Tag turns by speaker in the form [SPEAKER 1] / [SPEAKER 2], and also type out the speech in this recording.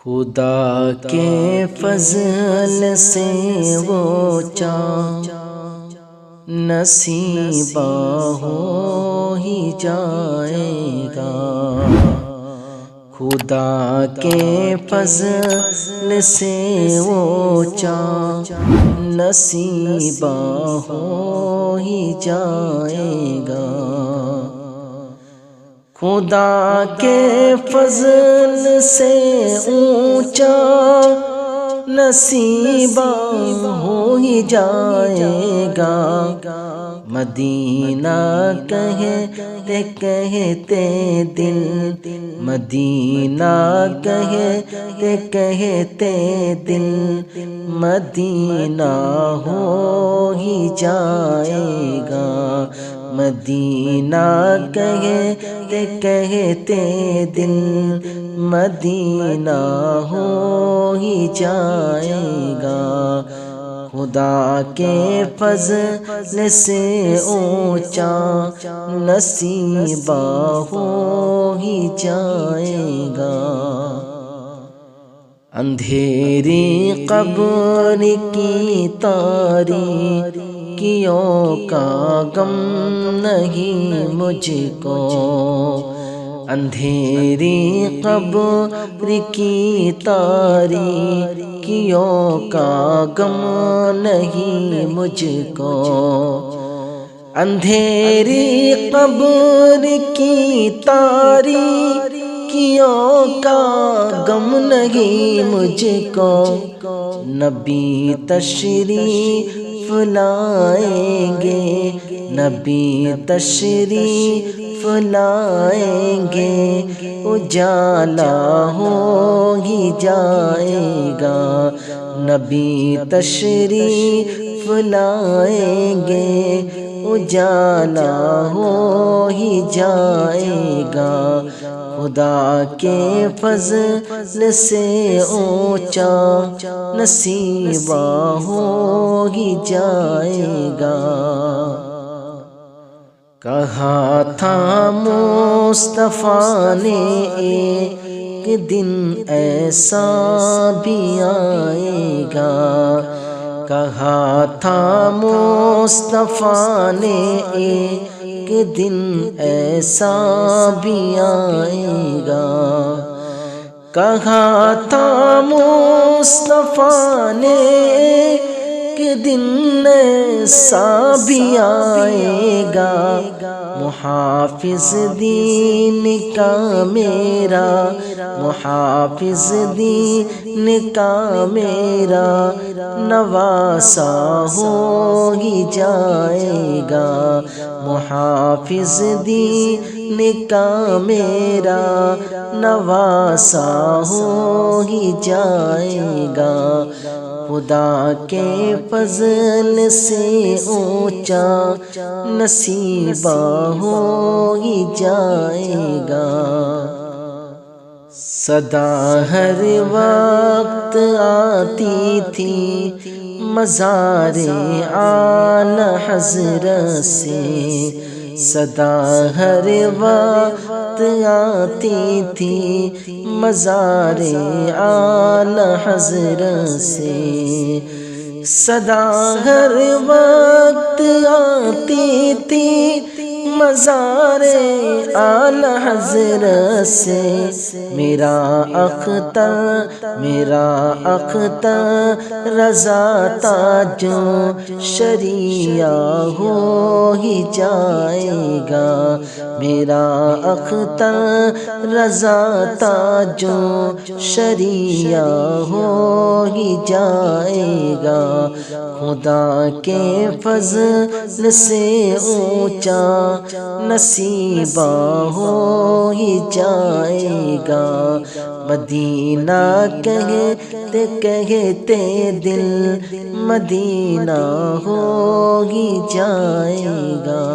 [SPEAKER 1] خدا کے فضل سے وہ چاند نصیبہ ہو ہی جائے گا۔ خدا کے فضل سے وہ چاند نصیبہ ہو ہی جائے گا۔ خدا کے فضل سے اونچا نصیبہ ہو ہی جائے گا۔ مدینہ کہتے کہتے دل، مدینہ کہتے کہتے دل، مدینہ ہو ہی جائے گا۔ مدینہ کہتے کہتے دل، مدینہ ہو ہی جائے گا۔ خدا کے فضل سے اونچا نصیبہ ہو ہی جائے گا۔ اندھیری قبر کی تاریکیوں کا غم نہیں مجھ کو، اندھیری قبر کی تاریکیوں کا غم نہیں مجھ کو، اندھیری قبر کی تاریکیوں کا غم نہیں مجھ کو۔ نبی تشریف لائیں گے، نبی تشریف لائیں گے، اجالا ہو ہی جائے گا۔ نبی تشریف لائیں گے، اجالا ہو ہی جائے گا۔ خدا کے فضل سے اونچا نصیبہ ہو ہی جائے گا۔ کہا تھا مصطفیٰ نے ایک دن ایسا بھی آئے گا، کہا تھا مصطفیٰ نے ایک دن ایسا بھی آئے گا، کہا تھا مصطفیٰ نے ایک دن ایسا بھی آئے گا۔ محافظ دین کا میرا، محافظ دین کا میرا، نواسا ہو ہی جائے گا۔ محافظ دین کا میرا، نواسا ہو ہی جائے گا۔ خدا کے فضل سے اونچا نصیبہ ہو ہی جائے گا۔ صدا ہر وقت آتی تھی مزار اعلی حضرت سے، صدا ہر وقت آتی تھی مزار اعلی حضرت سے، صدا ہر وقت آتی تھی مزار اعلی حضرت سے۔ میرا اختر، میرا اختر رضا تاج شریعہ ہو ہی جائے گا۔ میرا اختر رضا تاج شریعہ ہو ہی جائے گا۔ خدا کے فضل سے اونچا نصیبہ ہو ہی جائے گا۔ مدینہ کہتے کہتے دل، مدینہ ہو ہی جائے گا۔